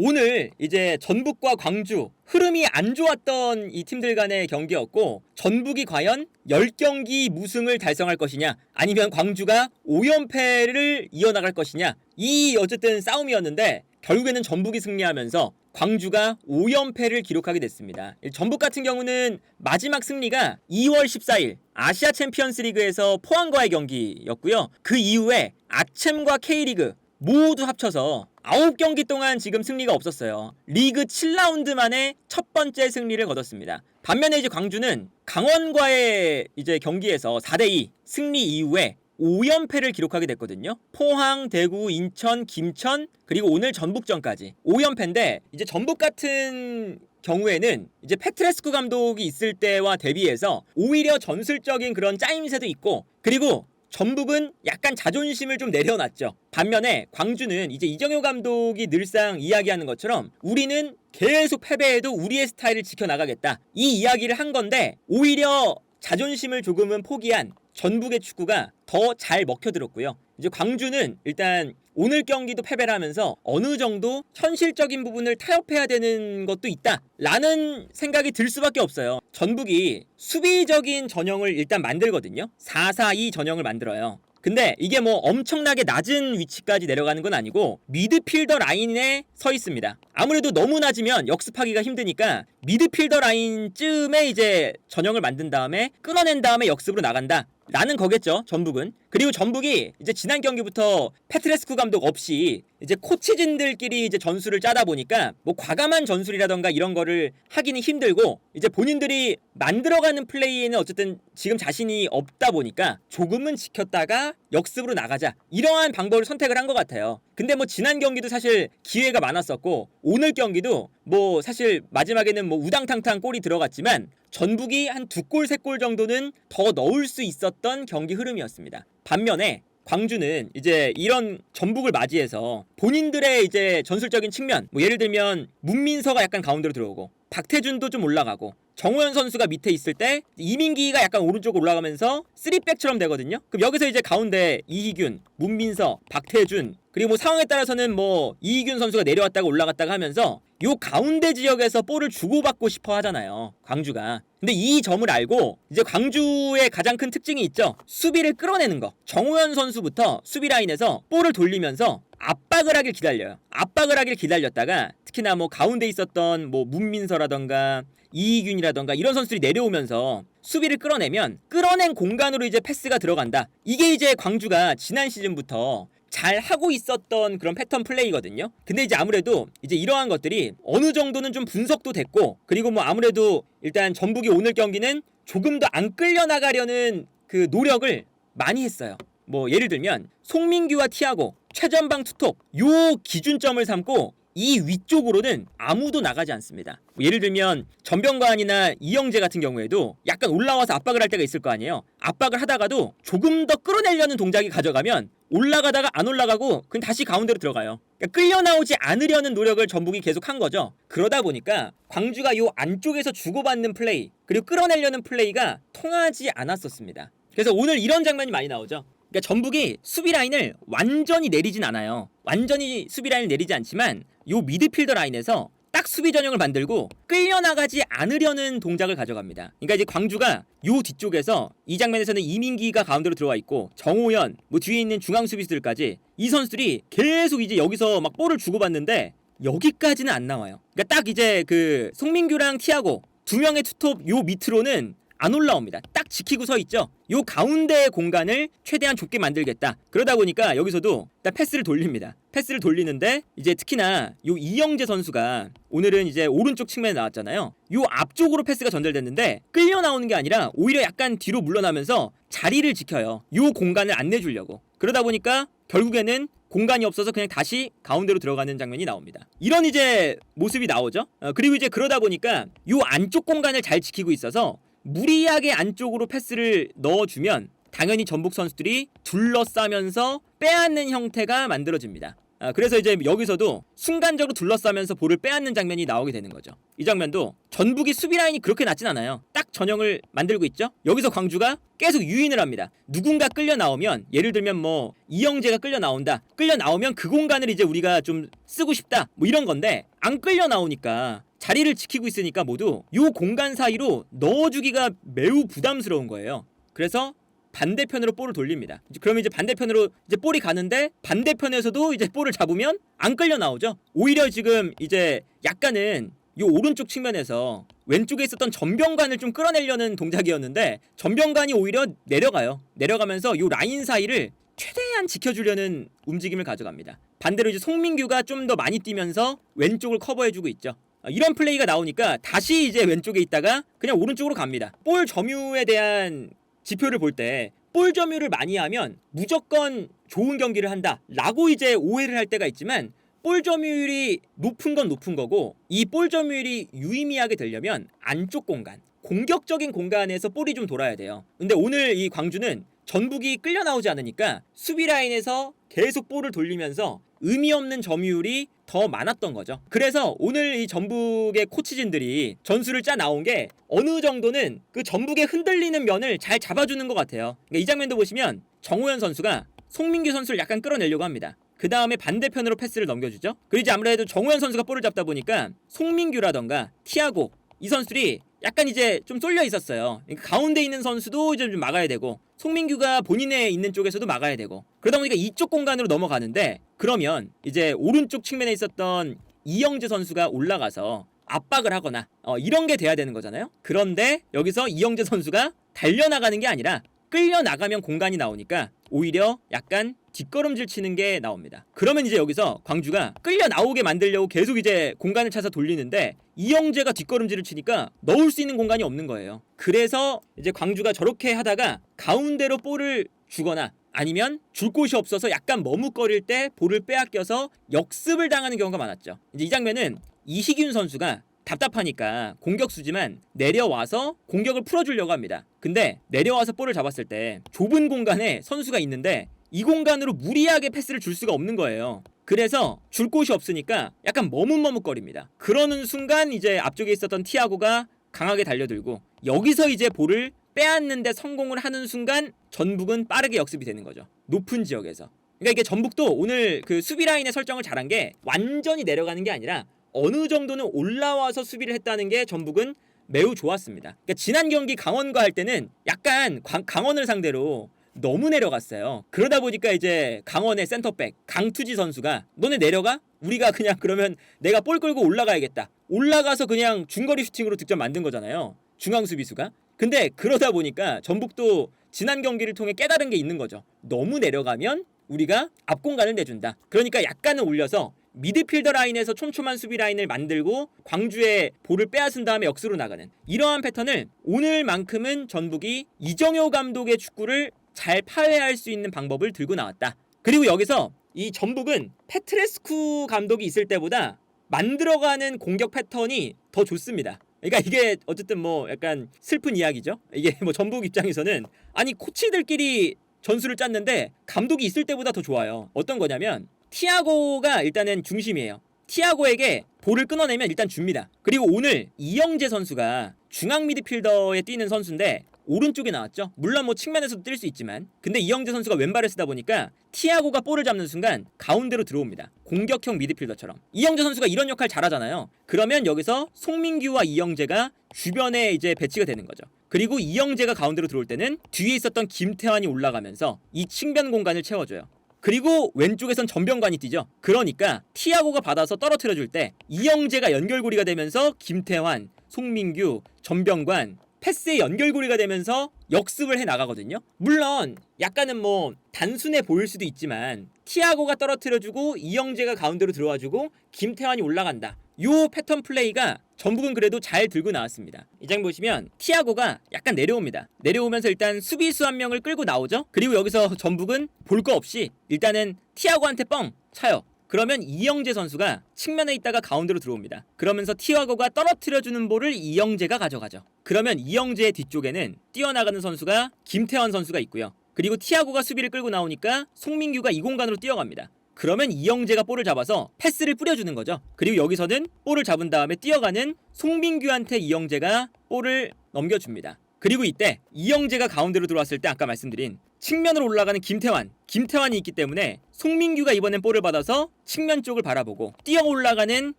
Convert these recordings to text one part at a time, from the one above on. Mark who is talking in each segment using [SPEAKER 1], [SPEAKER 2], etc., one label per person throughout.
[SPEAKER 1] 오늘 이제 전북과 광주 흐름이 안 좋았던 이 팀들 간의 경기였고, 전북이 과연 10경기 무승을 달성할 것이냐, 아니면 광주가 5연패를 이어나갈 것이냐, 이 어쨌든 싸움이었는데 결국에는 전북이 승리하면서 광주가 5연패를 기록하게 됐습니다. 전북 같은 경우는 마지막 승리가 2월 14일 아시아 챔피언스 리그에서 포항과의 경기였고요. 그 이후에 아챔과 K리그 모두 합쳐서 9경기 동안 지금 승리가 없었어요. 리그 7라운드 만에 첫 번째 승리를 거뒀습니다. 반면에 이제 광주는 강원과의 이제 경기에서 4대2 승리 이후에 5연패를 기록하게 됐거든요. 포항, 대구, 인천, 김천, 그리고 오늘 전북전까지 5연패인데, 이제 전북 같은 경우에는 이제 페트레스쿠 감독이 있을 때와 대비해서 오히려 전술적인 그런 짜임새도 있고, 그리고 전북은 약간 자존심을 좀 내려놨죠. 반면에 광주는 이제 이정효 감독이 늘상 이야기하는 것처럼 우리는 계속 패배해도 우리의 스타일을 지켜나가겠다, 이 이야기를 한 건데, 오히려 자존심을 조금은 포기한 전북의 축구가 더 잘 먹혀들었고요. 이제 광주는 일단 오늘 경기도 패배를 하면서 어느 정도 현실적인 부분을 타협해야 되는 것도 있다 라는 생각이 들 수밖에 없어요. 전북이 수비적인 전형을 일단 만들거든요. 4-4-2 전형을 만들어요. 근데 이게 뭐 엄청나게 낮은 위치까지 내려가는 건 아니고 미드필더 라인에 서 있습니다. 아무래도 너무 낮으면 역습하기가 힘드니까 미드필더 라인쯤에 이제 전형을 만든 다음에 끊어낸 다음에 역습으로 나간다 라는 거겠죠, 전북은. 그리고 전북이 이제 지난 경기부터 페트레스쿠 감독 없이 이제 코치진들끼리 이제 전술을 짜다 보니까 뭐 과감한 전술이라던가 이런 거를 하기는 힘들고, 이제 본인들이 만들어가는 플레이에는 어쨌든 지금 자신이 없다 보니까 조금은 지켰다가 역습으로 나가자, 이러한 방법을 선택을 한 것 같아요. 근데 뭐 지난 경기도 사실 기회가 많았었고, 오늘 경기도 뭐 사실 마지막에는 뭐 우당탕탕 골이 들어갔지만 전북이 한 2골 3골 정도는 더 넣을 수 있었던 경기 흐름이었습니다. 반면에 광주는 이제 이런 전북을 맞이해서 본인들의 이제 전술적인 측면, 뭐 예를 들면 문민서가 약간 가운데로 들어오고 박태준도 좀 올라가고 정우현 선수가 밑에 있을 때 이민기가 약간 오른쪽으로 올라가면서 3백처럼 되거든요. 그럼 여기서 이제 가운데 이희균, 문민서, 박태준, 그리고 뭐 상황에 따라서는 뭐 이희균 선수가 내려왔다가 올라갔다가 하면서 요 가운데 지역에서 볼을 주고받고 싶어 하잖아요, 광주가. 근데 이 점을 알고 이제 광주의 가장 큰 특징이 있죠. 수비를 끌어내는 거. 정우현 선수부터 수비 라인에서 볼을 돌리면서 압박을 하길 기다려요. 압박을 하길 기다렸다가 특히나 뭐 가운데 있었던 뭐 문민서라던가 이희균이라던가 이런 선수들이 내려오면서 수비를 끌어내면 끌어낸 공간으로 이제 패스가 들어간다. 이게 이제 광주가 지난 시즌부터 잘 하고 있었던 그런 패턴 플레이거든요. 근데 이제 아무래도 이제 이러한 것들이 어느 정도는 좀 분석도 됐고, 그리고 뭐 아무래도 일단 전북이 오늘 경기는 조금 더 안 끌려나가려는 그 노력을 많이 했어요. 뭐 예를 들면 송민규와 티아고, 최전방 투톱, 요 기준점을 삼고 이 위쪽으로는 아무도 나가지 않습니다. 뭐 예를 들면 전병관이나 이영재 같은 경우에도 약간 올라와서 압박을 할 때가 있을 거 아니에요. 압박을 하다가도 조금 더 끌어내려는 동작이 가져가면 올라가다가 안 올라가고 그냥 다시 가운데로 들어가요. 그러니까 끌려 나오지 않으려는 노력을 전북이 계속 한 거죠. 그러다 보니까 광주가 요 안쪽에서 주고받는 플레이, 그리고 끌어내려는 플레이가 통하지 않았었습니다. 그래서 오늘 이런 장면이 많이 나오죠. 그러니까 전북이 수비 라인을 완전히 내리진 않아요. 완전히 수비 라인을 내리지 않지만 요 미드필더 라인에서 딱 수비 전형을 만들고 끌려나가지 않으려는 동작을 가져갑니다. 그러니까 이제 광주가 요 뒤쪽에서 이 장면에서는 이민기가 가운데로 들어와 있고 정호연, 뭐 뒤에 있는 중앙 수비수들까지 이 선수들이 계속 이제 여기서 막 볼을 주고받는데 여기까지는 안 나와요. 그러니까 딱 이제 그 송민규랑 티아고 두 명의 투톱 요 밑으로는 안 올라옵니다. 딱 지키고 서 있죠. 요 가운데 공간을 최대한 좁게 만들겠다. 그러다 보니까 여기서도 일단 패스를 돌립니다. 패스를 돌리는데 이제 특히나 요 이영재 선수가 오늘은 이제 오른쪽 측면에 나왔잖아요. 요 앞쪽으로 패스가 전달됐는데 끌려 나오는 게 아니라 오히려 약간 뒤로 물러나면서 자리를 지켜요. 요 공간을 안 내주려고. 그러다 보니까 결국에는 공간이 없어서 그냥 다시 가운데로 들어가는 장면이 나옵니다. 이런 이제 모습이 나오죠. 그리고 이제 그러다 보니까 요 안쪽 공간을 잘 지키고 있어서 무리하게 안쪽으로 패스를 넣어주면 당연히 전북 선수들이 둘러싸면서 빼앗는 형태가 만들어집니다. 그래서 이제 여기서도 순간적으로 둘러싸면서 볼을 빼앗는 장면이 나오게 되는 거죠. 이 장면도 전북이 수비 라인이 그렇게 낮진 않아요. 딱 전형을 만들고 있죠. 여기서 광주가 계속 유인을 합니다. 누군가 끌려 나오면, 예를 들면 뭐 이영재가 끌려 나온다. 끌려 나오면 그 공간을 이제 우리가 좀 쓰고 싶다. 뭐 이런 건데 안 끌려 나오니까 자리를 지키고 있으니까 모두 요 공간 사이로 넣어주기가 매우 부담스러운 거예요. 그래서 반대편으로 볼을 돌립니다. 그러면 이제 반대편으로 이제 볼이 가는데 반대편에서도 이제 볼을 잡으면 안 끌려 나오죠. 오히려 지금 이제 약간은 요 오른쪽 측면에서 왼쪽에 있었던 전병관을 좀 끌어내려는 동작이었는데 전병관이 오히려 내려가요. 내려가면서 요 라인 사이를 최대한 지켜주려는 움직임을 가져갑니다. 반대로 이제 송민규가 좀 더 많이 뛰면서 왼쪽을 커버해주고 있죠. 이런 플레이가 나오니까 다시 이제 왼쪽에 있다가 그냥 오른쪽으로 갑니다. 볼 점유에 대한 지표를 볼 때 볼 점유를 많이 하면 무조건 좋은 경기를 한다 라고 이제 오해를 할 때가 있지만, 볼 점유율이 높은 건 높은 거고, 이 볼 점유율이 유의미하게 되려면 안쪽 공간, 공격적인 공간에서 볼이 좀 돌아야 돼요. 근데 오늘 이 광주는 전북이 끌려 나오지 않으니까 수비 라인에서 계속 볼을 돌리면서 의미 없는 점유율이 더 많았던 거죠. 그래서 오늘 이 전북의 코치진들이 전술을 짜 나온 게 어느 정도는 그 전북의 흔들리는 면을 잘 잡아주는 것 같아요. 그러니까 이 장면도 보시면 정호연 선수가 송민규 선수를 약간 끌어내려고 합니다. 그 다음에 반대편으로 패스를 넘겨주죠. 그리고 이제 아무래도 정호연 선수가 볼을 잡다 보니까 송민규라던가 티아고 이 선수들이 약간 이제 좀 쏠려 있었어요. 그러니까 가운데 있는 선수도 이제 좀 막아야 되고 송민규가 본인의 있는 쪽에서도 막아야 되고, 그러다 보니까 이쪽 공간으로 넘어가는데, 그러면 이제 오른쪽 측면에 있었던 이영재 선수가 올라가서 압박을 하거나 이런 게 돼야 되는 거잖아요. 그런데 여기서 이영재 선수가 달려나가는 게 아니라 끌려나가면 공간이 나오니까 오히려 약간 뒷걸음질 치는 게 나옵니다. 그러면 이제 여기서 광주가 끌려 나오게 만들려고 계속 이제 공간을 찾아 돌리는데 이영재가 뒷걸음질을 치니까 넣을 수 있는 공간이 없는 거예요. 그래서 이제 광주가 저렇게 하다가 가운데로 볼을 주거나 아니면 줄 곳이 없어서 약간 머뭇거릴 때 볼을 빼앗겨서 역습을 당하는 경우가 많았죠. 이제 이 장면은 이희균 선수가 답답하니까 공격수지만 내려와서 공격을 풀어주려고 합니다. 근데 내려와서 볼을 잡았을 때 좁은 공간에 선수가 있는데 이 공간으로 무리하게 패스를 줄 수가 없는 거예요. 그래서 줄 곳이 없으니까 약간 머뭇머뭇거립니다. 그러는 순간 이제 앞쪽에 있었던 티아고가 강하게 달려들고 여기서 이제 볼을 빼앗는데 성공을 하는 순간 전북은 빠르게 역습이 되는 거죠. 높은 지역에서. 그러니까 이게 전북도 오늘 그 수비 라인의 설정을 잘한 게 완전히 내려가는 게 아니라 어느 정도는 올라와서 수비를 했다는 게 전북은 매우 좋았습니다. 그러니까 지난 경기 강원과 할 때는 약간 강원을 상대로 너무 내려갔어요. 그러다 보니까 이제 강원의 센터백 강투지 선수가 너네 내려가? 우리가 그냥 그러면 내가 볼 끌고 올라가야겠다. 올라가서 그냥 중거리 슈팅으로 득점 만든 거잖아요. 중앙 수비수가. 근데 그러다 보니까 전북도 지난 경기를 통해 깨달은 게 있는 거죠. 너무 내려가면 우리가 앞 공간을 내준다. 그러니까 약간은 올려서 미드필더 라인에서 촘촘한 수비 라인을 만들고 광주의 볼을 빼앗은 다음에 역수로 나가는 이러한 패턴을 오늘만큼은 전북이 이정효 감독의 축구를 잘 파괴할 수 있는 방법을 들고 나왔다. 그리고 여기서 이 전북은 페트레스쿠 감독이 있을 때보다 만들어가는 공격 패턴이 더 좋습니다. 그러니까 이게 어쨌든 뭐 약간 슬픈 이야기죠. 이게 뭐 전북 입장에서는 아니 코치들끼리 전술을 짰는데 감독이 있을 때보다 더 좋아요. 어떤 거냐면 티아고가 일단은 중심이에요. 티아고에게 볼을 끊어내면 일단 줍니다. 그리고 오늘 이영재 선수가 중앙 미드필더에 뛰는 선수인데 오른쪽에 나왔죠. 물론 뭐 측면에서도 뛸 수 있지만, 근데 이영재 선수가 왼발을 쓰다 보니까 티아고가 볼을 잡는 순간 가운데로 들어옵니다. 공격형 미드필더처럼. 이영재 선수가 이런 역할 잘하잖아요. 그러면 여기서 송민규와 이영재가 주변에 이제 배치가 되는 거죠. 그리고 이영재가 가운데로 들어올 때는 뒤에 있었던 김태환이 올라가면서 이 측면 공간을 채워줘요. 그리고 왼쪽에선 전병관이 뛰죠. 그러니까 티아고가 받아서 떨어뜨려줄 때 이영재가 연결고리가 되면서 김태환, 송민규, 전병관 패스의 연결고리가 되면서 역습을 해 나가거든요. 물론 약간은 뭐 단순해 보일 수도 있지만 티아고가 떨어뜨려주고 이영재가 가운데로 들어와주고 김태환이 올라간다. 요 패턴 플레이가 전북은 그래도 잘 들고 나왔습니다. 이 장 보시면 티아고가 약간 내려옵니다. 내려오면서 일단 수비수 한 명을 끌고 나오죠. 그리고 여기서 전북은 볼 거 없이 일단은 티아고한테 뻥 차요. 그러면 이영재 선수가 측면에 있다가 가운데로 들어옵니다. 그러면서 티아고가 떨어뜨려주는 볼을 이영재가 가져가죠. 그러면 이영재의 뒤쪽에는 뛰어나가는 선수가 김태환 선수가 있고요. 그리고 티아고가 수비를 끌고 나오니까 송민규가 이 공간으로 뛰어갑니다. 그러면 이영재가 볼을 잡아서 패스를 뿌려주는 거죠. 그리고 여기서는 볼을 잡은 다음에 뛰어가는 송민규한테 이영재가 볼을 넘겨줍니다. 그리고 이때 이영재가 가운데로 들어왔을 때 아까 말씀드린 측면으로 올라가는 김태환이 있기 때문에 송민규가 이번엔 볼을 받아서 측면 쪽을 바라보고 뛰어 올라가는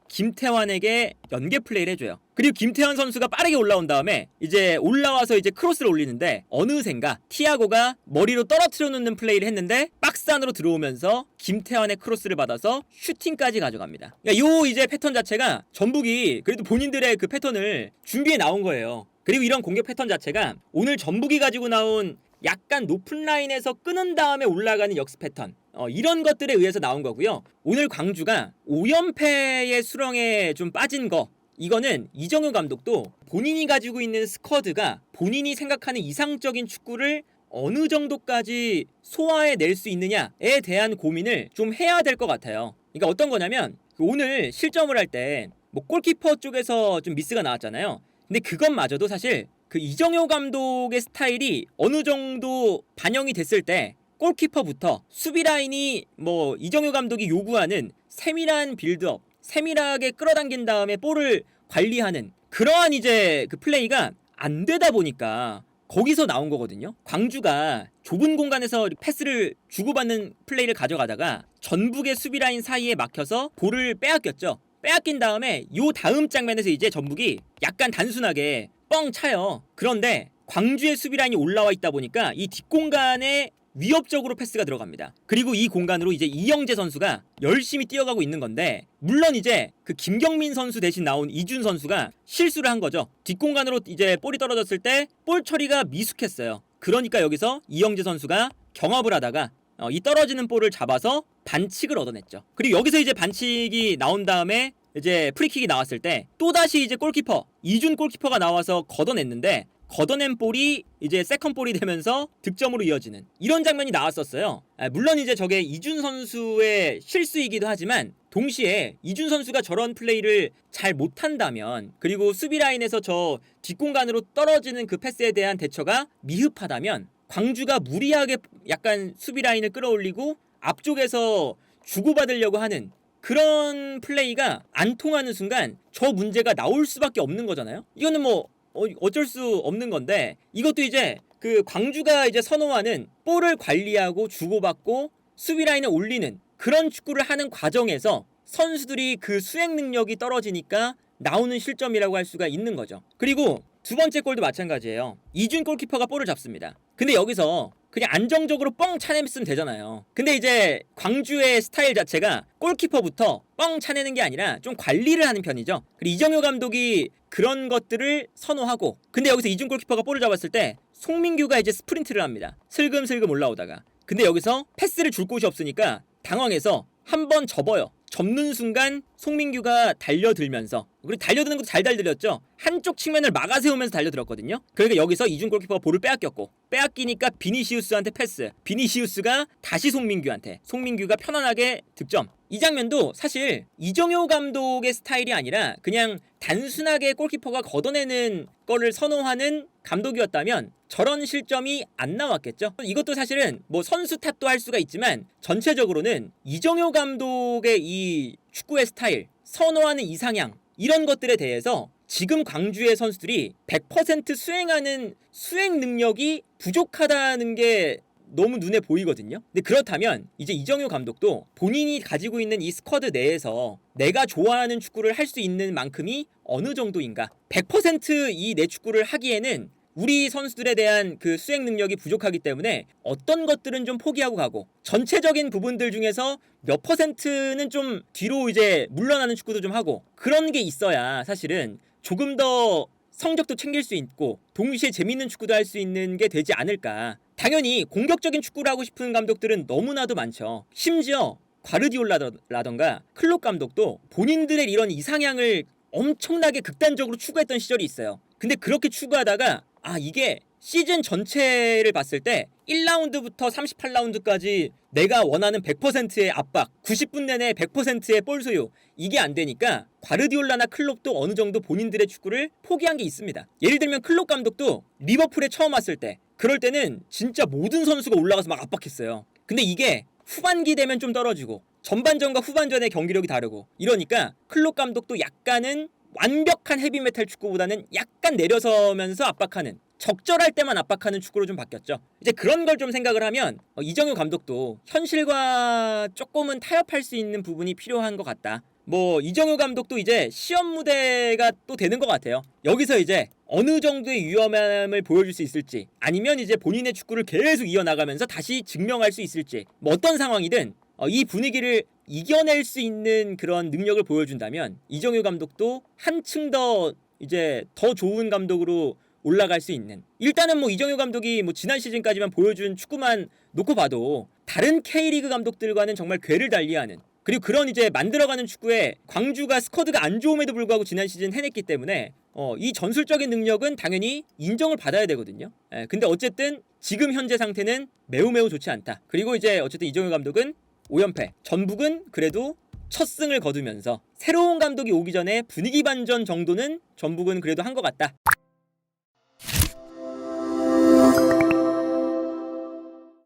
[SPEAKER 1] 김태환에게 연계 플레이를 해줘요. 그리고 김태환 선수가 빠르게 올라온 다음에 이제 올라와서 이제 크로스를 올리는데 어느샌가 티아고가 머리로 떨어뜨려 놓는 플레이를 했는데 박스 안으로 들어오면서 김태환의 크로스를 받아서 슈팅까지 가져갑니다. 그러니까 요 이제 패턴 자체가 전북이 그래도 본인들의 그 패턴을 준비해 나온 거예요. 그리고 이런 공격 패턴 자체가 오늘 전북이 가지고 나온 약간 높은 라인에서 끊은 다음에 올라가는 역습 패턴 이런 것들에 의해서 나온 거고요. 오늘 광주가 5연패의 수렁에 좀 빠진 거 이거는 이정효 감독도 본인이 가지고 있는 스쿼드가 본인이 생각하는 이상적인 축구를 어느 정도까지 소화해낼 수 있느냐에 대한 고민을 좀 해야 될 것 같아요. 그러니까 어떤 거냐면 오늘 실점을 할 때 뭐 골키퍼 쪽에서 좀 미스가 나왔잖아요. 근데 그것마저도 사실 그 이정효 감독의 스타일이 어느 정도 반영이 됐을 때 골키퍼부터 수비 라인이 뭐 이정효 감독이 요구하는 세밀한 빌드업, 세밀하게 끌어당긴 다음에 볼을 관리하는 그러한 이제 그 플레이가 안 되다 보니까 거기서 나온 거거든요. 광주가 좁은 공간에서 패스를 주고받는 플레이를 가져가다가 전북의 수비 라인 사이에 막혀서 볼을 빼앗겼죠. 빼앗긴 다음에 요 다음 장면에서 이제 전북이 약간 단순하게 뻥 차요. 그런데 광주의 수비 라인이 올라와 있다 보니까 이 뒷공간에 위협적으로 패스가 들어갑니다. 그리고 이 공간으로 이제 이영재 선수가 열심히 뛰어가고 있는 건데 물론 이제 그 김경민 선수 대신 나온 이준 선수가 실수를 한 거죠. 뒷공간으로 이제 볼이 떨어졌을 때 볼 처리가 미숙했어요. 그러니까 여기서 이영재 선수가 경합을 하다가 이 떨어지는 볼을 잡아서 반칙을 얻어냈죠. 그리고 여기서 이제 반칙이 나온 다음에 이제 프리킥이 나왔을 때 또다시 이제 골키퍼 이준 골키퍼가 나와서 걷어냈는데 걷어낸 볼이 이제 세컨 볼이 되면서 득점으로 이어지는 이런 장면이 나왔었어요. 물론 이제 저게 이준 선수의 실수이기도 하지만 동시에 이준 선수가 저런 플레이를 잘 못한다면 그리고 수비 라인에서 저 뒷공간으로 떨어지는 그 패스에 대한 대처가 미흡하다면 광주가 무리하게 약간 수비 라인을 끌어올리고 앞쪽에서 주고받으려고 하는 그런 플레이가 안 통하는 순간 저 문제가 나올 수밖에 없는 거잖아요. 이거는 뭐 어쩔 수 없는 건데 이것도 이제 그 광주가 이제 선호하는 볼을 관리하고 주고받고 수비 라인을 올리는 그런 축구를 하는 과정에서 선수들이 그 수행 능력이 떨어지니까 나오는 실점이라고 할 수가 있는 거죠. 그리고 두 번째 골도 마찬가지예요. 이준 골키퍼가 볼을 잡습니다. 근데 여기서 그냥 안정적으로 뻥 차냈으면 되잖아요. 근데 이제 광주의 스타일 자체가 골키퍼부터 뻥 차내는 게 아니라 좀 관리를 하는 편이죠. 그리고 이정효 감독이 그런 것들을 선호하고 근데 여기서 이준 골키퍼가 볼을 잡았을 때 송민규가 이제 스프린트를 합니다. 슬금슬금 올라오다가 근데 여기서 패스를 줄 곳이 없으니까 당황해서 한번 접어요. 접는 순간 송민규가 달려들면서 그리고 달려드는 것도 잘 달려들었죠. 한쪽 측면을 막아세우면서 달려들었거든요. 그러니까 여기서 이준 골키퍼가 볼을 빼앗겼고 빼앗기니까 비니시우스한테 패스 비니시우스가 다시 송민규가 편안하게 득점. 이 장면도 사실 이정효 감독의 스타일이 아니라 그냥 단순하게 골키퍼가 걷어내는 거를 선호하는 감독이었다면 저런 실점이 안 나왔겠죠. 이것도 사실은 뭐 선수 탓도 할 수가 있지만 전체적으로는 이정효 감독의 이 축구의 스타일, 선호하는 이상향 이런 것들에 대해서 지금 광주의 선수들이 100% 수행하는 수행 능력이 부족하다는 게 너무 눈에 보이거든요. 근데 그렇다면 이제 이정효 감독도 본인이 가지고 있는 이 스쿼드 내에서 내가 좋아하는 축구를 할 수 있는 만큼이 어느 정도인가 100% 이 내 축구를 하기에는 우리 선수들에 대한 그 수행 능력이 부족하기 때문에 어떤 것들은 좀 포기하고 가고 전체적인 부분들 중에서 몇 %는 좀 뒤로 이제 물러나는 축구도 좀 하고 그런 게 있어야 사실은 조금 더 성적도 챙길 수 있고 동시에 재밌는 축구도 할 수 있는 게 되지 않을까. 당연히 공격적인 축구를 하고 싶은 감독들은 너무나도 많죠. 심지어 과르디올라라던가 클롭 감독도 본인들의 이런 이상향을 엄청나게 극단적으로 추구했던 시절이 있어요. 근데 그렇게 추구하다가 이게 시즌 전체를 봤을 때 1라운드부터 38라운드까지 내가 원하는 100%의 압박, 90분 내내 100%의 볼 소유 이게 안 되니까 과르디올라나 클롭도 어느 정도 본인들의 축구를 포기한 게 있습니다. 예를 들면 클롭 감독도 리버풀에 처음 왔을 때 그럴 때는 진짜 모든 선수가 올라가서 막 압박했어요. 근데 이게 후반기 되면 좀 떨어지고 전반전과 후반전의 경기력이 다르고 이러니까 클롭 감독도 약간은 완벽한 헤비메탈 축구보다는 약간 내려서면서 압박하는, 적절할 때만 압박하는 축구로 좀 바뀌었죠. 이제 그런 걸 좀 생각을 하면 이정효 감독도 현실과 조금은 타협할 수 있는 부분이 필요한 것 같다. 뭐 이정효 감독도 이제 시험 무대가 또 되는 것 같아요. 여기서 이제 어느 정도의 위험함을 보여줄 수 있을지, 아니면 이제 본인의 축구를 계속 이어나가면서 다시 증명할 수 있을지, 뭐 어떤 상황이든 이 분위기를 이겨낼 수 있는 그런 능력을 보여준다면 이정효 감독도 한층 더 이제 더 좋은 감독으로 올라갈 수 있는, 일단은 뭐 이정효 감독이 뭐 지난 시즌까지만 보여준 축구만 놓고 봐도 다른 K리그 감독들과는 정말 궤를 달리하는, 그리고 그런 이제 만들어가는 축구에 광주가 스쿼드가 안 좋음에도 불구하고 지난 시즌 해냈기 때문에 이 전술적인 능력은 당연히 인정을 받아야 되거든요. 근데 어쨌든 지금 현재 상태는 매우 좋지 않다. 그리고 이제 어쨌든 이정효 감독은 5연패, 전북은 그래도 첫 승을 거두면서 새로운 감독이 오기 전에 분위기 반전 정도는 전북은 그래도 한 것 같다.